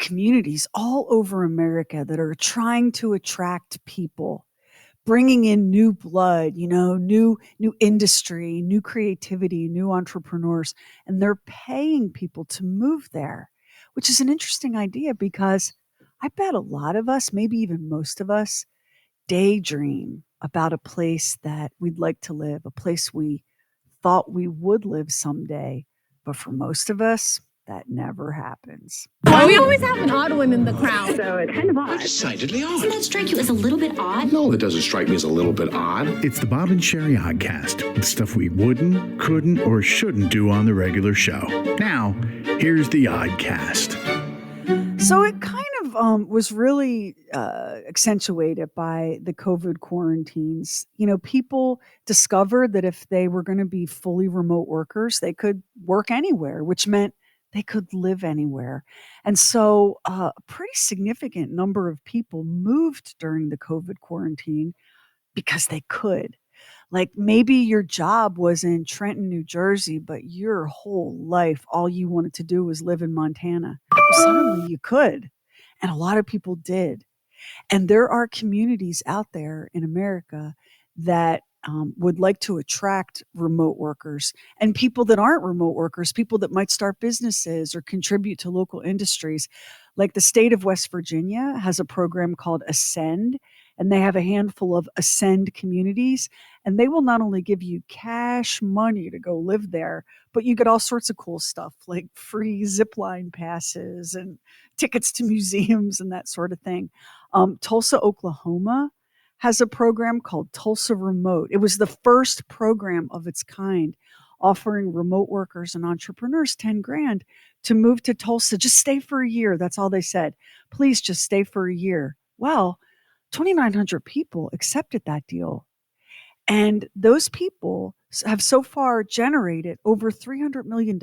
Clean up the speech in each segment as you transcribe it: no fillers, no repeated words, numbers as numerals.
communities all over America that are trying to attract people, bringing in new blood, new industry, new creativity, new entrepreneurs, and they're paying people to move there, which is an interesting idea because I bet a lot of us, maybe even most of us, daydream about a place that we'd like to live, a place we thought we would live someday. But for most of us, that never happens. We always have an odd one in the crowd. So it's kind of odd. Decidedly odd. Doesn't that strike you as a little bit odd? No, it doesn't strike me as a little bit odd. It's the Bob and Sheri Oddcast, the stuff we wouldn't, couldn't, or shouldn't do on the regular show. Now, here's the Oddcast. So it kind of was really accentuated by the COVID quarantines. People discovered that if they were going to be fully remote workers, they could work anywhere, which meant they could live anywhere. And so a pretty significant number of people moved during the COVID quarantine because they could. Like maybe your job was in Trenton, New Jersey, but your whole life, all you wanted to do was live in Montana. Well, suddenly you could. And a lot of people did. And there are communities out there in America that would like to attract remote workers and people that aren't remote workers, people that might start businesses or contribute to local industries. Like the state of West Virginia has a program called Ascend, and they have a handful of Ascend communities, and they will not only give you cash money to go live there, but you get all sorts of cool stuff like free zipline passes and tickets to museums and that sort of thing. Tulsa, Oklahoma has a program called Tulsa Remote. It was the first program of its kind offering remote workers and entrepreneurs 10 grand to move to Tulsa. Just stay for a year. That's all they said. Please just stay for a year. Well, 2,900 people accepted that deal. And those people have so far generated over $300 million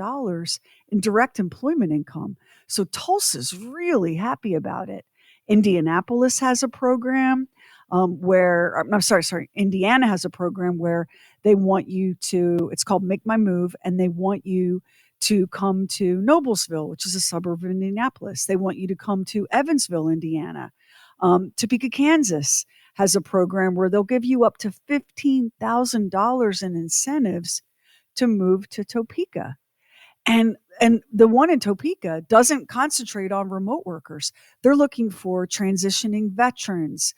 in direct employment income. So Tulsa's really happy about it. Indianapolis has a program Indiana has a program where they want you to, it's called Make My Move, and they want you to come to Noblesville, which is a suburb of Indianapolis. They want you to come to Evansville, Indiana. Topeka, Kansas has a program where they'll give you up to $15,000 in incentives to move to Topeka. And the one in Topeka doesn't concentrate on remote workers. They're looking for transitioning veterans,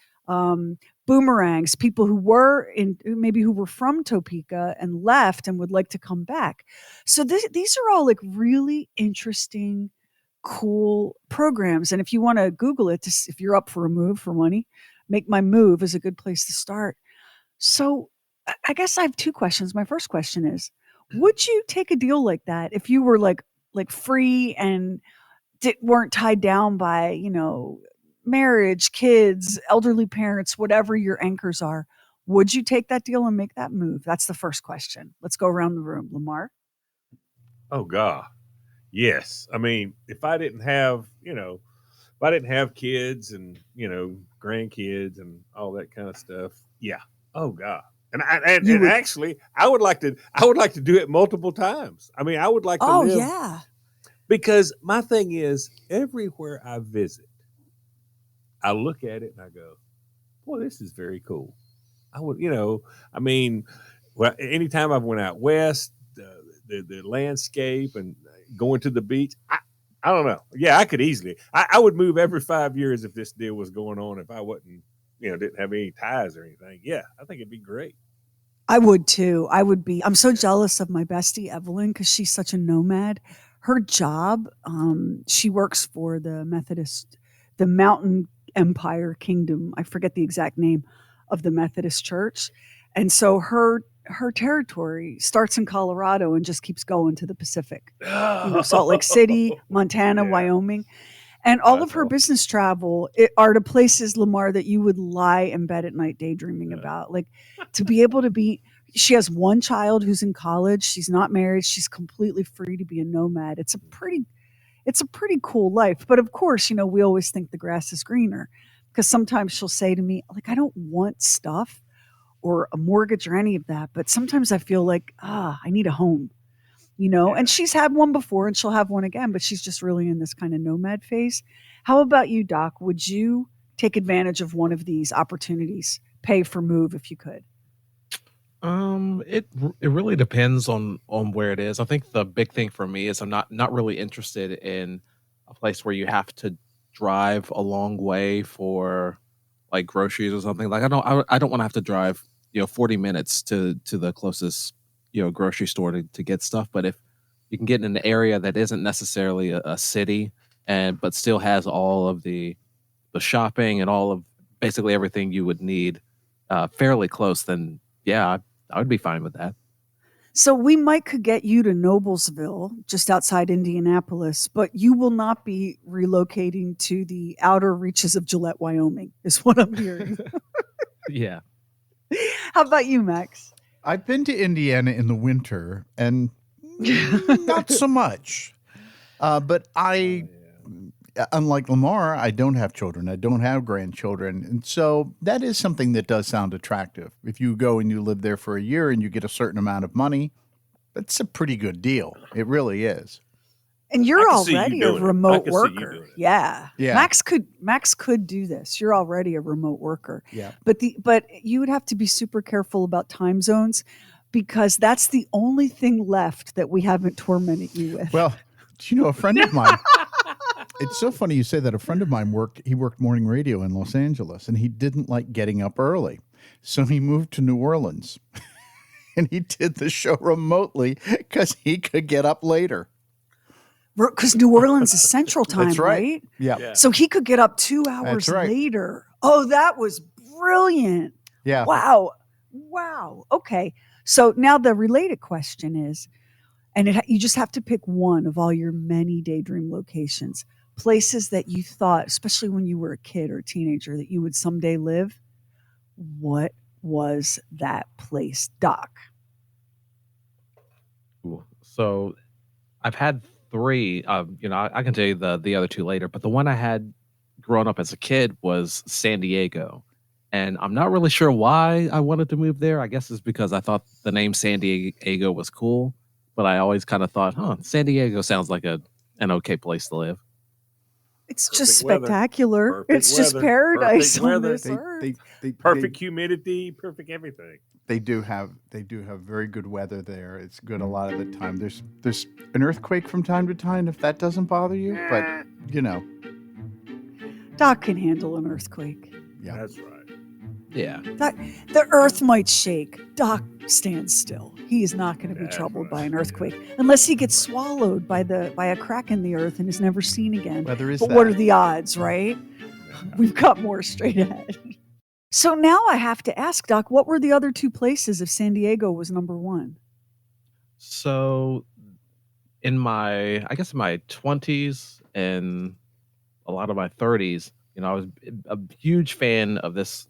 boomerangs, people who were from Topeka and left and would like to come back. So these are all like really interesting, cool programs. And if you want to Google it, if you're up for a move for money, Make My Move is a good place to start. So I guess I have two questions. My first question is, would you take a deal like that if you were like free and weren't tied down by, marriage, kids, elderly parents, whatever your anchors are? Would you take that deal and make that move? That's the first question. Let's go around the room. Lamar? Oh, God. Yes. I mean, if I didn't have kids and, grandkids and all that kind of stuff. Yeah. Oh, God. And actually, I would like to do it multiple times. I mean, I would like to live. Oh, yeah. Because my thing is, everywhere I visit, I look at it and I go, boy, this is very cool. I would, anytime I went out west, the landscape and going to the beach, I don't know. Yeah, I could easily. I would move every 5 years if this deal was going on, if I wasn't, didn't have any ties or anything. Yeah, I think it'd be great. I would too. I'm so jealous of my bestie, Evelyn, because she's such a nomad. Her job, she works for the Mountain Empire Kingdom. I forget the exact name of the Methodist Church. And so her territory starts in Colorado and just keeps going to the Pacific. Salt Lake City, Montana, yeah. Wyoming. And all of her business travel are to places, Lamar, that you would lie in bed at night daydreaming about. Like to be able to she has one child who's in college. She's not married. She's completely free to be a nomad. It's a pretty cool life. But of course, we always think the grass is greener, because sometimes she'll say to me, like, I don't want stuff or a mortgage or any of that. But sometimes I feel like, I need a home. And she's had one before and she'll have one again, but she's just really in this kind of nomad phase. How about you, Doc? Would you take advantage of one of these opportunities, pay for move if you could? It really depends on where it is. I think the big thing for me is I'm not really interested in a place where you have to drive a long way for like groceries or something. Like I don't want to have to drive 40 minutes to the closest grocery store to get stuff. But if you can get in an area that isn't necessarily a city but still has all of the shopping and all of basically everything you would need fairly close, then yeah, I would be fine with that. So we could get you to Noblesville, just outside Indianapolis, but you will not be relocating to the outer reaches of Gillette, Wyoming, is what I'm hearing. Yeah. How about you, Max? I've been to Indiana in the winter, and not so much. But unlike Lamar, I don't have children. I don't have grandchildren. And so that is something that does sound attractive. If you go and you live there for a year and you get a certain amount of money, that's a pretty good deal. It really is. And you're already a remote worker. Yeah. Max could do this. You're already a remote worker. Yeah. But you would have to be super careful about time zones, because that's the only thing left that we haven't tormented you with. Well, a friend of mine, it's so funny you say that. A friend of mine worked morning radio in Los Angeles, and he didn't like getting up early. So he moved to New Orleans and he did the show remotely because he could get up later. Because New Orleans is Central Time, That's right? Yeah. So he could get up 2 hours later. Oh, that was brilliant. Yeah. Wow. Okay. So now the related question is, and you just have to pick one of all your many daydream locations, places that you thought, especially when you were a kid or a teenager, that you would someday live. What was that place, Doc? So I've had three. I can tell you the other two later, but the one I had growing up as a kid was San Diego. And I'm not really sure why I wanted to move there. I guess it's because I thought the name San Diego was cool. But I always kind of thought, San Diego sounds like an okay place to live. It's just spectacular. It's just paradise on this earth. Perfect humidity, perfect everything. They do have very good weather there. It's good a lot of the time. There's an earthquake from time to time if that doesn't bother you, but Doc can handle an earthquake. Yeah, that's right. Yeah. The earth might shake. Doc stands still. He is not going to be troubled by an earthquake unless he gets swallowed by a crack in the earth and is never seen again. What are the odds, right? We've got more straight ahead. So now I have to ask, Doc, what were the other two places if San Diego was number one? So in my 20s and a lot of my 30s, I was a huge fan of this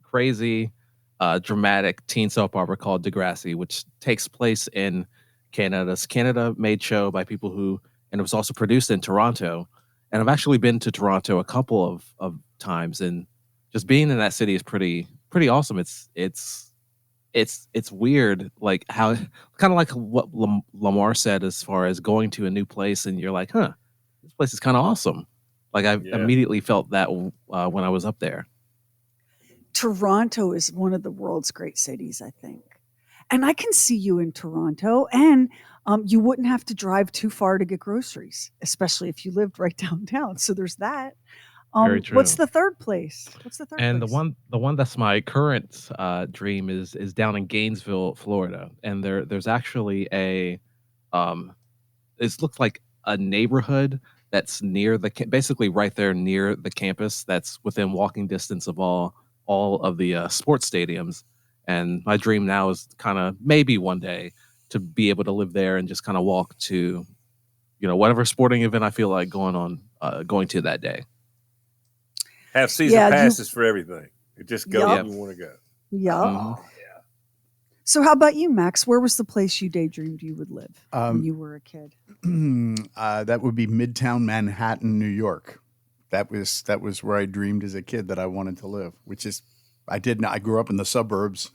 crazy, dramatic teen soap opera called Degrassi, which takes place in Canada. It's a Canada-made show by people and it was also produced in Toronto. And I've actually been to Toronto a couple of times, and just being in that city is pretty awesome. It's weird, like how kind of like what Lamar said as far as going to a new place and you're like, this place is kind of awesome. Like I immediately felt that when I was up there. Toronto is one of the world's great cities, I think. And I can see you in Toronto, and you wouldn't have to drive too far to get groceries, especially if you lived right downtown. So there's that. Very true. What's the third place? And the one that's my current dream is down in Gainesville, Florida. And there's actually it looks like a neighborhood that's near basically right there near the campus, that's within walking distance of all of the sports stadiums. And my dream now is kind of maybe one day to be able to live there and just kind of walk to, whatever sporting event I feel like going to that day. Have season passes for everything. It just goes where you want to go. Yeah. Mm-hmm. Yeah. So how about you, Max? Where was the place you daydreamed you would live when you were a kid? That would be Midtown Manhattan, New York. That was where I dreamed as a kid that I wanted to live, which is I didn't. I grew up in the suburbs.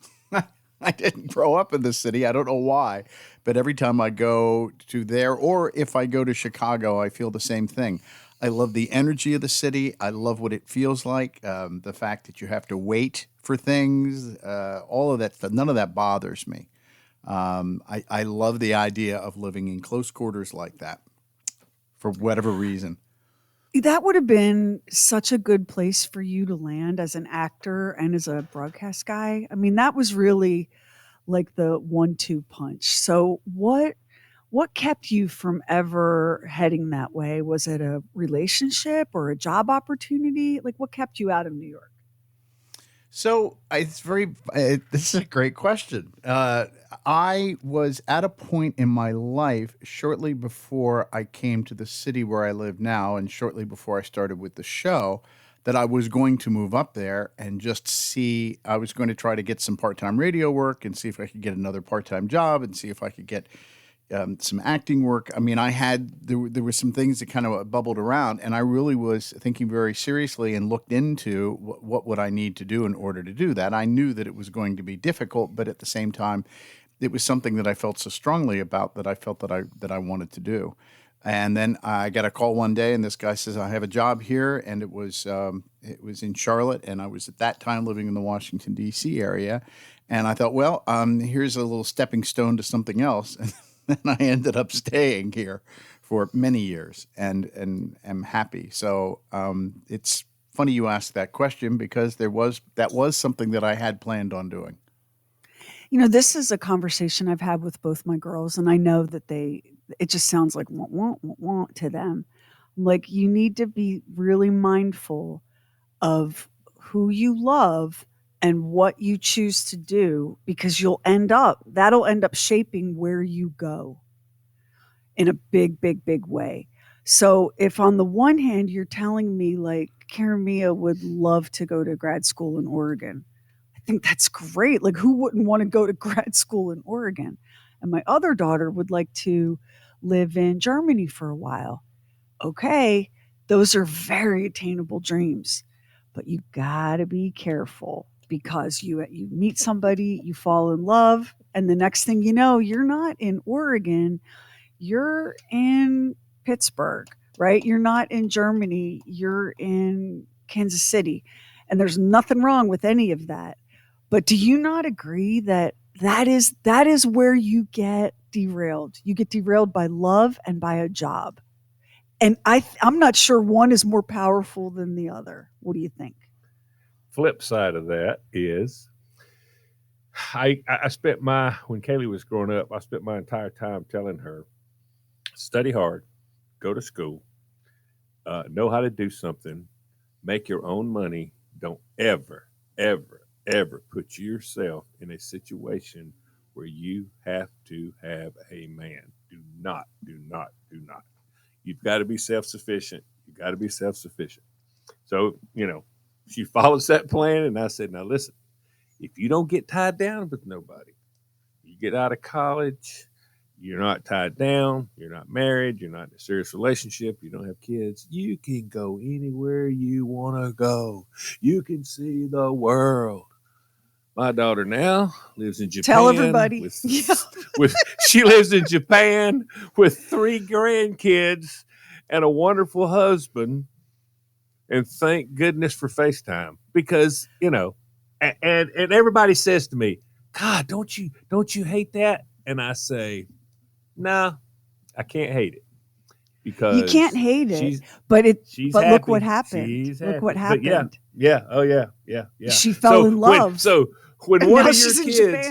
I didn't grow up in the city. I don't know why, but every time I go to there, or if I go to Chicago, I feel the same thing. I love the energy of the city. I love what it feels like. The fact that you have to wait for things, all of that stuff. None of that bothers me. I love the idea of living in close quarters like that for whatever reason. That would have been such a good place for you to land as an actor and as a broadcast guy. I mean, that was really like the 1-2 punch. So what kept you from ever heading that way? Was it a relationship or a job opportunity? Like what kept you out of New York? So it's very. This is a great question. I was at a point in my life shortly before I came to the city where I live now, and shortly before I started with the show, that I was going to move up there and just see. I was going to try to get some part-time radio work and see if I could get another part-time job and see if I could get some acting work. I mean, there were some things that kind of bubbled around, and I really was thinking very seriously and looked into what would I need to do in order to do that. I knew that it was going to be difficult, but at the same time, it was something that I felt so strongly about that I felt that I wanted to do. And then I got a call one day, and this guy says, "I have a job here," and it was in Charlotte, and I was at that time living in the Washington D.C. area, and I thought, well, here's a little stepping stone to something else. And I ended up staying here for many years and am happy. So it's funny you asked that question because that was something that I had planned on doing. You know, this is a conversation I've had with both my girls, and I know that it just sounds like "wah, wah, wah, wah" to them. Like, you need to be really mindful of who you love and what you choose to do because that'll end up shaping where you go in a big, big, big way. So if on the one hand you're telling me like Karen Mia would love to go to grad school in Oregon, I think that's great. Like who wouldn't want to go to grad school in Oregon? And my other daughter would like to live in Germany for a while. Okay, those are very attainable dreams, but you got to be careful because you meet somebody, you fall in love, and the next thing you know, you're not in Oregon, you're in Pittsburgh, right? You're not in Germany, you're in Kansas City. And there's nothing wrong with any of that. But do you not agree that that is where you get derailed? You get derailed by love and by a job. And I'm not sure one is more powerful than the other. What do you think? Flip side of that is I spent when Kaylee was growing up, I spent my entire time telling her, study hard, go to school, know how to do something, make your own money. Don't ever, ever, ever put yourself in a situation where you have to have a man. Do not, do not, do not. You've got to be self-sufficient. You've got to be self-sufficient. So, she follows that plan. And I said, now listen, if you don't get tied down with nobody, you get out of college, you're not tied down, you're not married, you're not in a serious relationship, you don't have kids, you can go anywhere you want to go. You can see the world. My daughter now lives in Japan. Tell everybody. She lives in Japan with 3 grandkids and a wonderful husband. And thank goodness for FaceTime because, and everybody says to me, God, don't you hate that? And I say, nah, I can't hate it because you can't hate it, but look what happened. Look what happened. But yeah. Oh yeah. She fell in love. When one of your kids,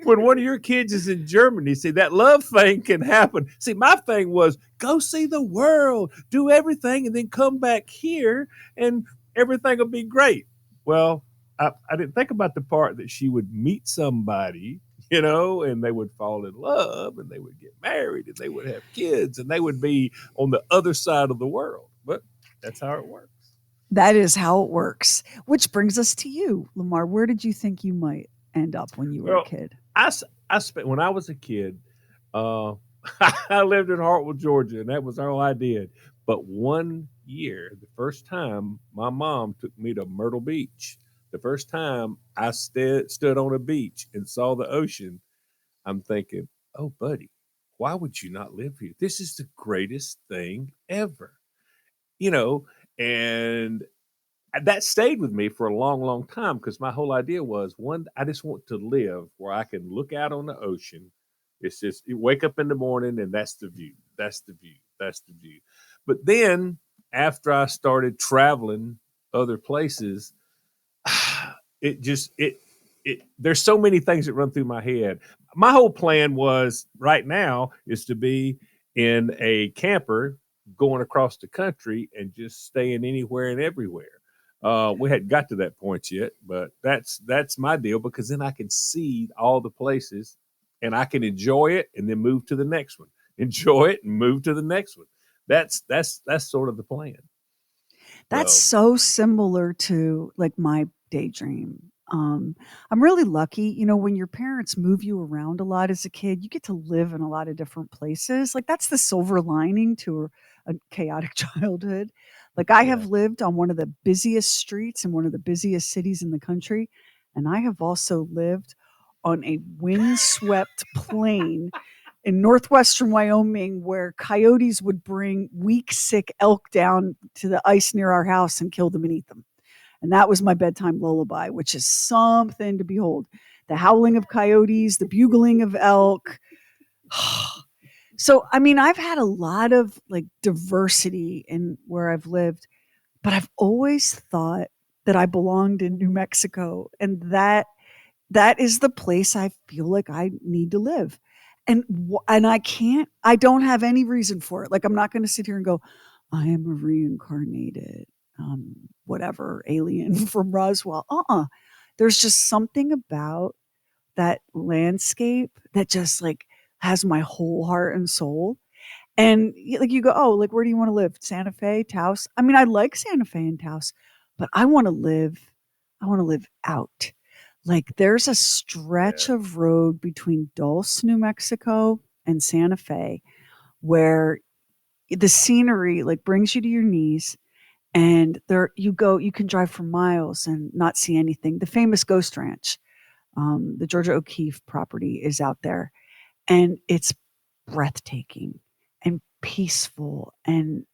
when one of your kids is in Germany, see that love thing can happen. See, my thing was go see the world, do everything, and then come back here, and everything will be great. Well, I didn't think about the part that she would meet somebody, and they would fall in love, and they would get married, and they would have kids, and they would be on the other side of the world. But that's how it works. That is how it works. Which brings us to you, Lamar. Where did you think you might end up when you were a kid? I spent when I was a kid. I lived in Hartwell, Georgia, and that was all I did. But one year, the first time, my mom took me to Myrtle Beach. the first time I stood on a beach and saw the ocean, I'm thinking, oh, buddy, why would you not live here? This is the greatest thing ever, you know, and that stayed with me for a long, long time because my whole idea was one, I just want to live where I can look out on the ocean. It's just you wake up in the morning and that's the view. That's the view. That's the view. But then after I started traveling other places, it just it there's so many things that run through my head. My whole plan was right now is to be in a camper going across the country and just staying anywhere and everywhere. We hadn't got to that point yet, but that's my deal because then I can see all the places and I can enjoy it and then move to the next one. Enjoy it and move to the next one. That's sort of the plan. That's So so similar to like my daydream. I'm really lucky, when your parents move you around a lot as a kid, you get to live in a lot of different places. Like that's the silver lining to a chaotic childhood. Like I yeah. have lived on one of the busiest streets in one of the busiest cities in the country, and I have also lived on a windswept plain in northwestern Wyoming where coyotes would bring weak, sick elk down to the ice near our house and kill them and eat them. And that was my bedtime lullaby, which is something to behold. The howling of coyotes, the bugling of elk. So, I mean, I've had a lot of like diversity in where I've lived, but I've always thought that I belonged in New Mexico, and that is the place I feel like I need to live. And I don't have any reason for it. Like I'm not going to sit here and go, I am a reincarnated whatever alien from Roswell. There's just something about that landscape that just like has my whole heart and soul. And like you go, oh, like where do you want to live? Santa Fe, Taos. I mean, I like Santa Fe and Taos, but I want to live out. Like there's a stretch Yeah. of road between Dulce, New Mexico and Santa Fe where the scenery like brings you to your knees, and there you go, you can drive for miles and not see anything. The famous Ghost Ranch, the Georgia O'Keeffe property is out there, and it's breathtaking and peaceful and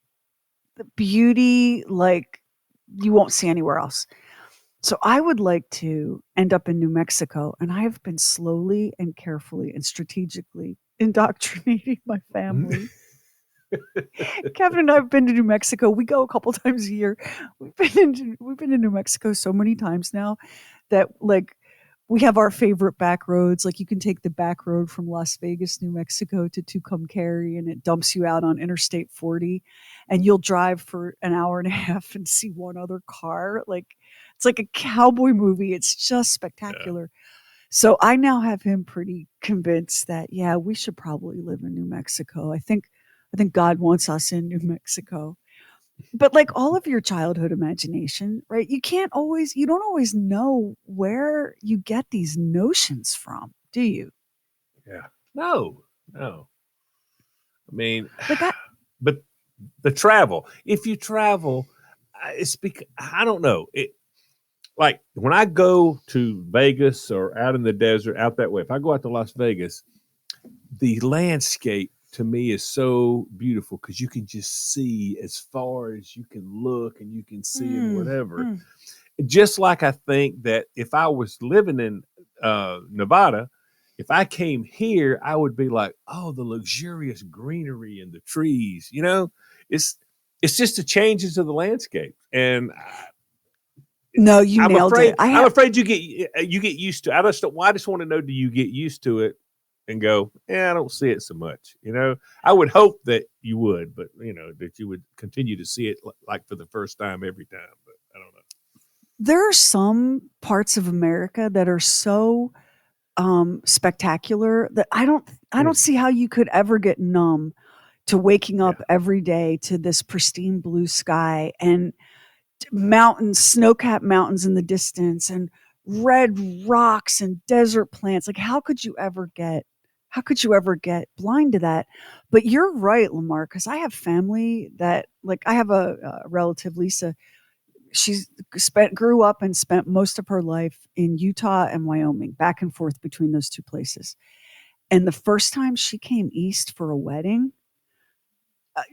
the beauty like you won't see anywhere else. So I would like to end up in New Mexico, and I have been slowly and carefully and strategically indoctrinating my family. Kevin and I have been to New Mexico. We go a couple times a year. We've been to New Mexico so many times now that like we have our favorite back roads. Like you can take the back road from Las Vegas, New Mexico to Tucumcari, and it dumps you out on Interstate 40, and you'll drive for an hour and a half and see one other car. Like it's like a cowboy movie. It's just Yeah. spectacular. So I now have him pretty convinced that yeah, we should probably live in New Mexico. I think God wants us in New Mexico. But like all of your childhood imagination, right? You don't always know where you get these notions from, do you? Yeah. No. No. I mean, Like I but the travel. If you travel, it's because I don't know. It like when I go to Vegas or out in the desert, out that way. If I go out to Las Vegas, the landscape to me is so beautiful because you can just see as far as you can look and you can see and mm, whatever. mm. Just like I think that if I was living in Nevada, if I came here, I would be like, oh, the luxurious greenery and the trees. It's it's just the changes of the landscape, and No, you I'm nailed it. afraid I'm afraid you get used to. I just want to know, do you get used to it and go, yeah, I don't see it so much. I would hope that you would, but that you would continue to see it like for the first time every time. But I don't know. There are some parts of America that are so spectacular that I don't Mm, see how you could ever get numb to waking yeah, up every day to this pristine blue sky and mountains, snow-capped mountains in the distance and red rocks and desert plants. Like how could you ever get blind to that? But you're right, Lamar, because I have family that like I have a relative, Lisa. grew up and spent most of her life in Utah and Wyoming, back and forth between those two places. And the first time she came east for a wedding,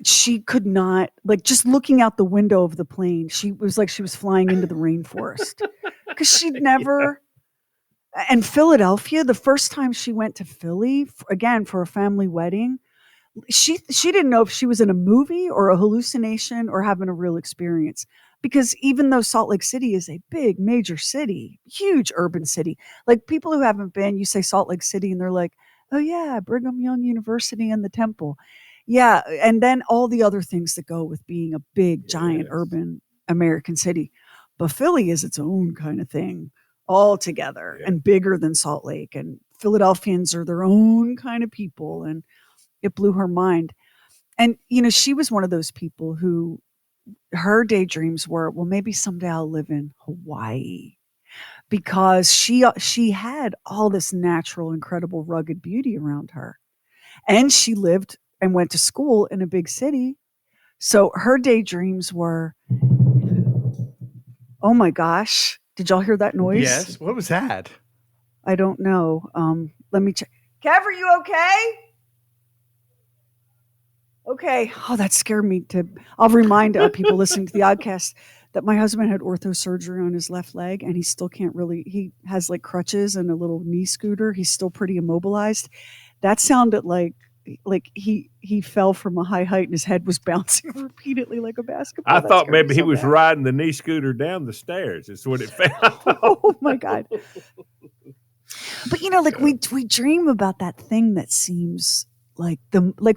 she could not, like, just looking out the window of the plane, she was like she was flying into the rainforest because she'd never. And Philadelphia, the first time she went to Philly, again for a family wedding, she didn't know if she was in a movie or a hallucination or having a real experience. Because even though Salt Lake City is a big, major city, huge urban city, like people who haven't been, you say Salt Lake City and they're like, oh yeah, Brigham Young University and the temple. Yeah, and then all the other things that go with being a big, giant urban American city. But Philly is its own kind of thing altogether and bigger than Salt Lake. And Philadelphians are their own kind of people. And it blew her mind. And, she was one of those people who her daydreams were, well, maybe someday I'll live in Hawaii, because she had all this natural, incredible, rugged beauty around her. And she lived and went to school in a big city. So her daydreams were, oh my gosh, did y'all hear that noise? Yes. What was that? I don't know. Let me check. Kev, are you okay? Okay. Oh, that scared me. I'll remind people listening to the Oddcast that my husband had ortho surgery on his left leg, and he still can't really. He has like crutches and a little knee scooter. He's still pretty immobilized. That sounded like he fell from a high height and his head was bouncing repeatedly like a basketball. I thought maybe he was riding the knee scooter down the stairs. That's what it felt. Oh my God. But we dream about that thing that seems like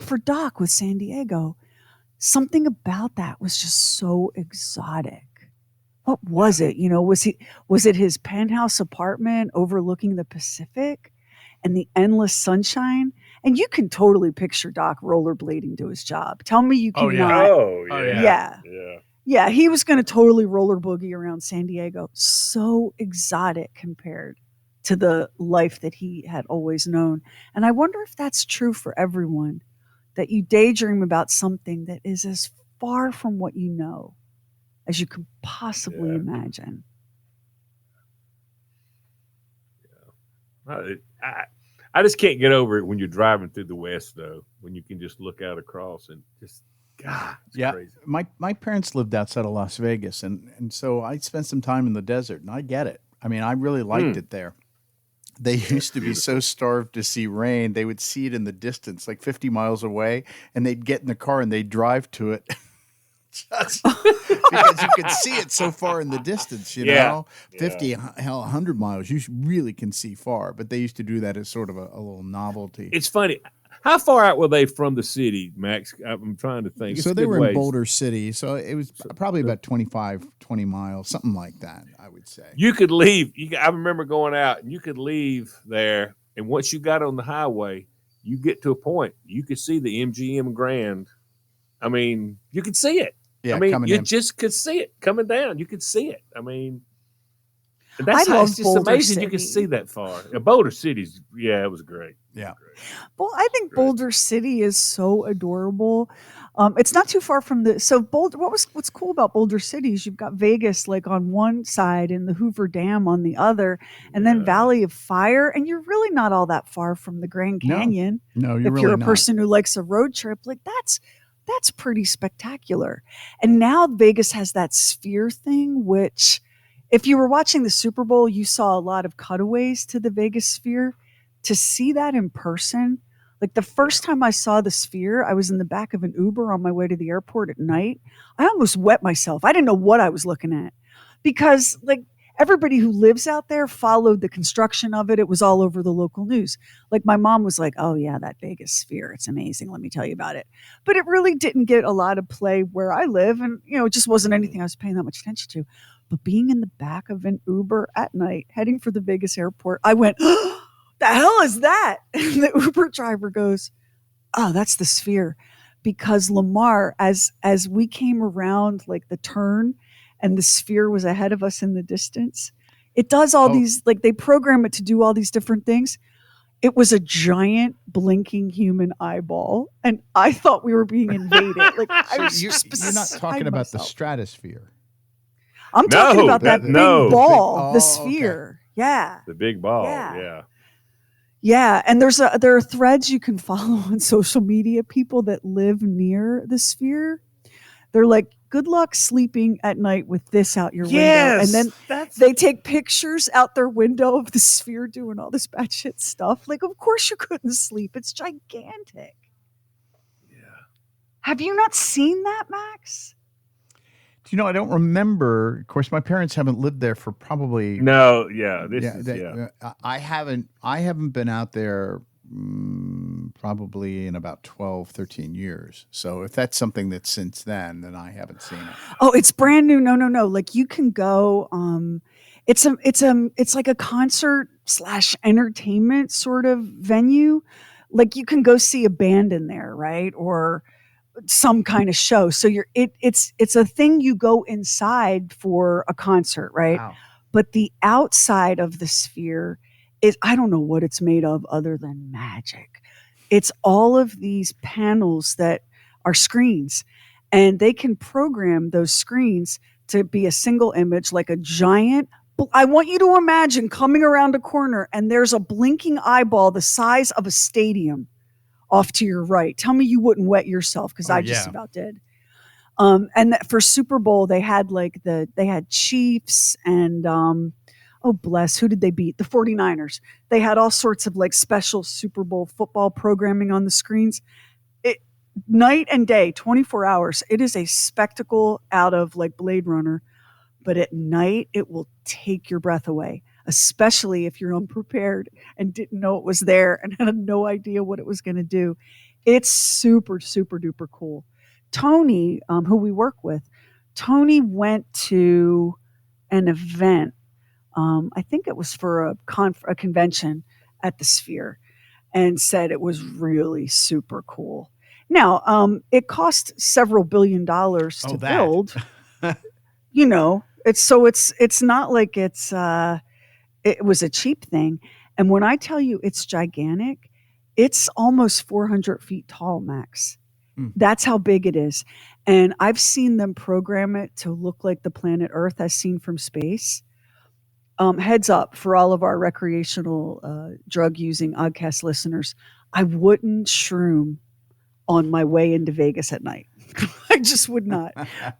for Doc with San Diego, something about that was just so exotic. What was it? Was it his penthouse apartment overlooking the Pacific and the endless sunshine? And you can totally picture Doc rollerblading to his job. Tell me you cannot. Oh, yeah. Yeah, he was going to totally roller boogie around San Diego. So exotic compared to the life that he had always known. And I wonder if that's true for everyone, that you daydream about something that is as far from what you know as you could possibly imagine. I just can't get over it when you're driving through the West, though, when you can just look out across and just, God, it's crazy. My parents lived outside of Las Vegas, and so I spent some time in the desert, and I get it. I mean, I really liked it there. They used to be so starved to see rain, they would see it in the distance, like 50 miles away, and they'd get in the car and they'd drive to it. Just because you could see it so far in the distance, 50, hell, 100 miles, you really can see far. But they used to do that as sort of a little novelty. It's funny. How far out were they from the city, Max? I'm trying to think. So they were in Boulder City. So it was probably about 20 miles, something like that, I would say. You could leave. I remember going out, and you could leave there. And once you got on the highway, you get to a point, you could see the MGM Grand. I mean, you could see it. Yeah, I mean, you just could see it coming down. You could see it. I mean, that's how it's just Boulder amazing City. you can see that far. Boulder City's, it was great. Yeah. Well, I think Boulder City is so adorable. It's not too far from Boulder. What's cool about Boulder City is you've got Vegas like on one side and the Hoover Dam on the other, and then Valley of Fire, and you're really not all that far from the Grand Canyon. No, if you're a person who likes a road trip, like that's pretty spectacular. And now Vegas has that sphere thing, which if you were watching the Super Bowl, you saw a lot of cutaways to the Vegas sphere. To see that in person, like the first time I saw the sphere, I was in the back of an Uber on my way to the airport at night. I almost wet myself. I didn't know what I was looking at because like everybody who lives out there followed the construction of it. It was all over the local news. Like my mom was like, oh yeah, that Vegas sphere, it's amazing. Let me tell you about it. But it really didn't get a lot of play where I live. And, it just wasn't anything I was paying that much attention to. But being in the back of an Uber at night, heading for the Vegas airport, I went, oh, the hell is that? And the Uber driver goes, oh, that's the sphere. Because Lamar, as we came around like the turn and the sphere was ahead of us in the distance, it does all these, like they program it to do all these different things. It was a giant blinking human eyeball. And I thought we were being invaded. Like I was you're not talking about the stratosphere. I'm talking about that big ball, Oh, the okay. sphere. Yeah. The big ball. Yeah. Yeah. Yeah, and there are threads you can follow on social media, people that live near the sphere. They're like, "Good luck sleeping at night with this out your window." And then they take pictures out their window of the sphere doing all this batshit stuff. Like, of course you couldn't sleep. It's gigantic. Yeah. Have you not seen that, Max? Do you know, I don't remember. Of course, my parents haven't lived there for probably. No, yeah. This is I haven't been out there probably in about 12, 13 years. So if that's something that's since then I haven't seen it. Oh, it's brand new. No. Like you can go. It's like a concert / entertainment sort of venue. Like you can go see a band in there, right? Or some kind of show. So it's a thing you go inside for a concert, right? Wow. But the outside of the sphere is, I don't know what it's made of other than magic. It's all of these panels that are screens, and they can program those screens to be a single image, like a giant. I want you to imagine coming around a corner and there's a blinking eyeball the size of a stadium off to your right. Tell me you wouldn't wet yourself, because I just about did. And for Super Bowl, they had Chiefs and oh bless, who did they beat? The 49ers. They had all sorts of like special Super Bowl football programming on the screens. Night and day, 24 hours. It is a spectacle out of like Blade Runner, but at night it will take your breath away, especially if you're unprepared and didn't know it was there and had no idea what it was going to do. It's super, super duper cool. Tony, who we work with, Tony went to an event. I think it was for a convention at the Sphere, and said it was really super cool. Now, it cost several $billion to build. It's not like it was a cheap thing. And when I tell you it's gigantic, it's almost 400 feet tall, Max. That's how big it is. And I've seen them program it to look like the planet Earth as seen from space. Heads up for all of our recreational drug using Oddcast listeners, I wouldn't shroom on my way into Vegas at night. I just would not,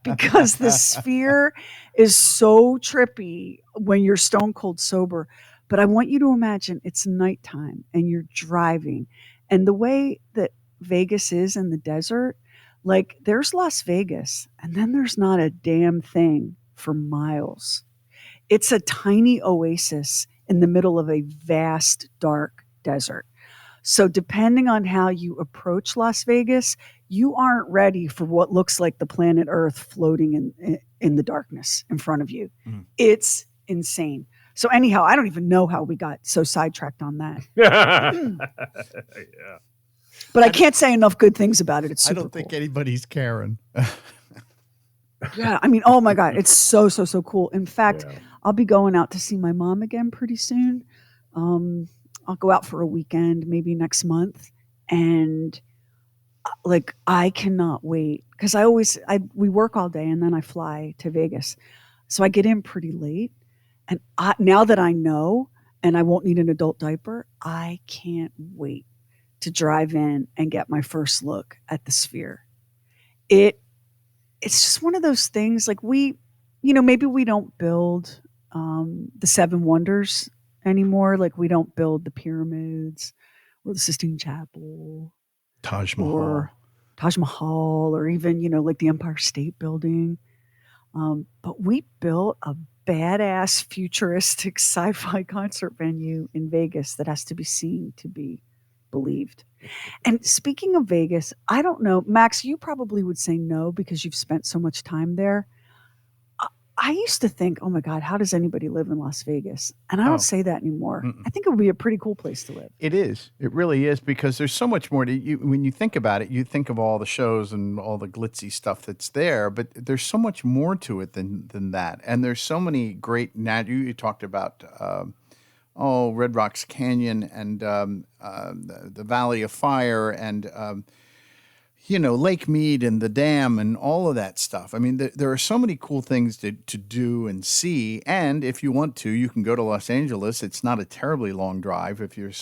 because the Sphere is so trippy when you're stone cold sober. But I want you to imagine it's nighttime and you're driving, and the way that Vegas is in the desert, like there's Las Vegas and then there's not a damn thing for miles. It's a tiny oasis in the middle of a vast, dark desert. So depending on how you approach Las Vegas, you aren't ready for what looks like the planet Earth floating in the darkness in front of you. It's insane. So anyhow, I don't even know how we got so sidetracked on that. Yeah. But I can't say enough good things about it. It's super I don't think cool. anybody's caring. Yeah, I mean, oh my God, it's so cool. In fact, I'll be going out to see my mom again pretty soon. I'll go out for a weekend, maybe next month. And like, I cannot wait, because we work all day and then I fly to Vegas. So I get in pretty late. And now that I know, and I won't need an adult diaper, I can't wait to drive in and get my first look at the Sphere. It's just one of those things, like maybe we don't build the Seven Wonders anymore. Like we don't build the pyramids or the Sistine Chapel, Taj Mahal, or even, like the Empire State Building. But we built a badass futuristic sci-fi concert venue in Vegas that has to be seen to be believed. And speaking of Vegas, I don't know, Max, you probably would say no because you've spent so much time there. I used to think, oh my God, how does anybody live in Las Vegas? And I don't say that anymore. I think it would be a pretty cool place to live. It is. It really is, because there's so much more to you. When you think about it, you think of all the shows and all the glitzy stuff that's there, but there's so much more to it than that. And there's so many great, you talked about, Red Rocks Canyon and the Valley of Fire and Lake Mead and the dam and all of that stuff. I mean, there are so many cool things to do and see. And if you want to, you can go to Los Angeles. It's not a terribly long drive if you're,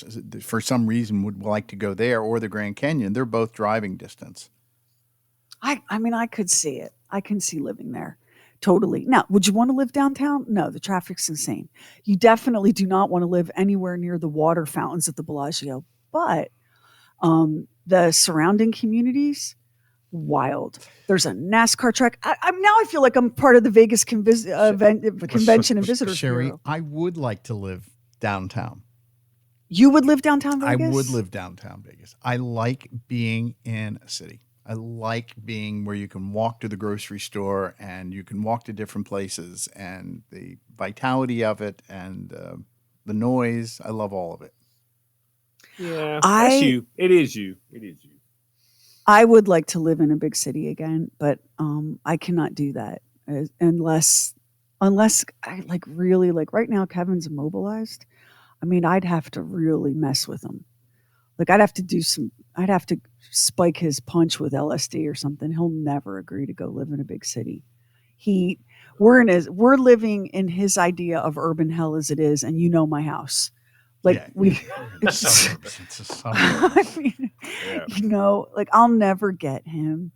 for some reason, would like to go there, or the Grand Canyon. They're both driving distance. I mean, I could see it. I can see living there. Totally. Now, would you want to live downtown? No, the traffic's insane. You definitely do not want to live anywhere near the water fountains at the Bellagio. But the surrounding communities, wild. There's a NASCAR track. I feel like I'm part of the Vegas Convention and Visitors Sheri, Bureau. I would like to live downtown. You would live downtown Vegas? I would live downtown Vegas. I like being in a city. I like being where you can walk to the grocery store and you can walk to different places, and the vitality of it and the noise. I love all of it. Yeah, that's you. It is you. It is you. I would like to live in a big city again, but I cannot do that unless I really right now Kevin's immobilized. I mean, I'd have to really mess with him. Like I'd have to spike his punch with LSD or something. He'll never agree to go live in a big city. We're living in his idea of urban hell as it is, and my house. It's a suburb. I mean, I'll never get him.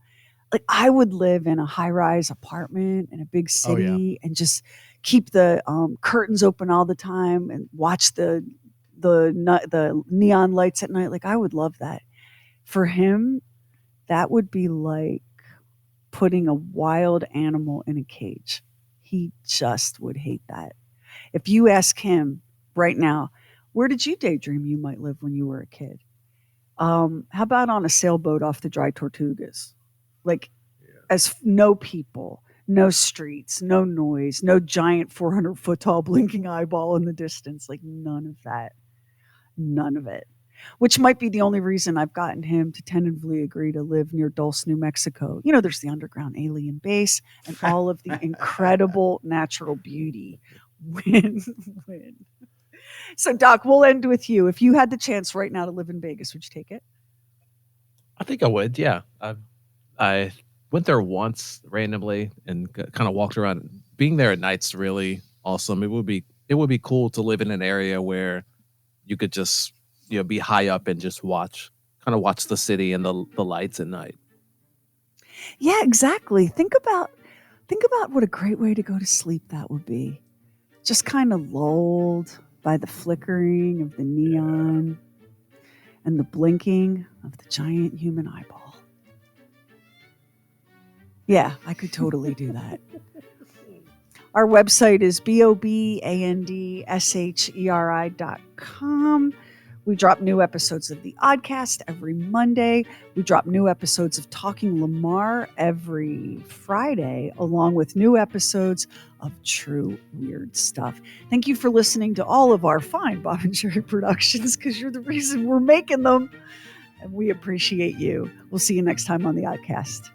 Like I would live in a high-rise apartment in a big city and just keep the curtains open all the time and watch the neon lights at night. Like I would love that. For him, that would be like putting a wild animal in a cage. He just would hate that. If you ask him right now, where did you daydream you might live when you were a kid? How about on a sailboat off the Dry Tortugas? As no people, no streets, no noise, no giant 400-foot tall blinking eyeball in the distance. Like none of that. None of it. Which might be the only reason I've gotten him to tentatively agree to live near Dulce, New Mexico. There's the underground alien base and all of the incredible natural beauty. Win. So, Doc, we'll end with you. If you had the chance right now to live in Vegas, would you take it? I think I would. Yeah, I went there once randomly and kind of walked around. Being there at night's really awesome. It would be cool to live in an area where you could just be high up and just watch the city and the lights at night. Yeah, exactly. Think about what a great way to go to sleep that would be. Just kind of lulled by the flickering of the neon and the blinking of the giant human eyeball. Yeah, I could totally do that. Our website is bobandssheri.com. We drop new episodes of the Oddcast every Monday. We drop new episodes of Talking Lamar every Friday, along with new episodes of True Weird Stuff. Thank you for listening to all of our fine Bob and Sheri productions, because you're the reason we're making them, and we appreciate you. We'll see you next time on the Oddcast.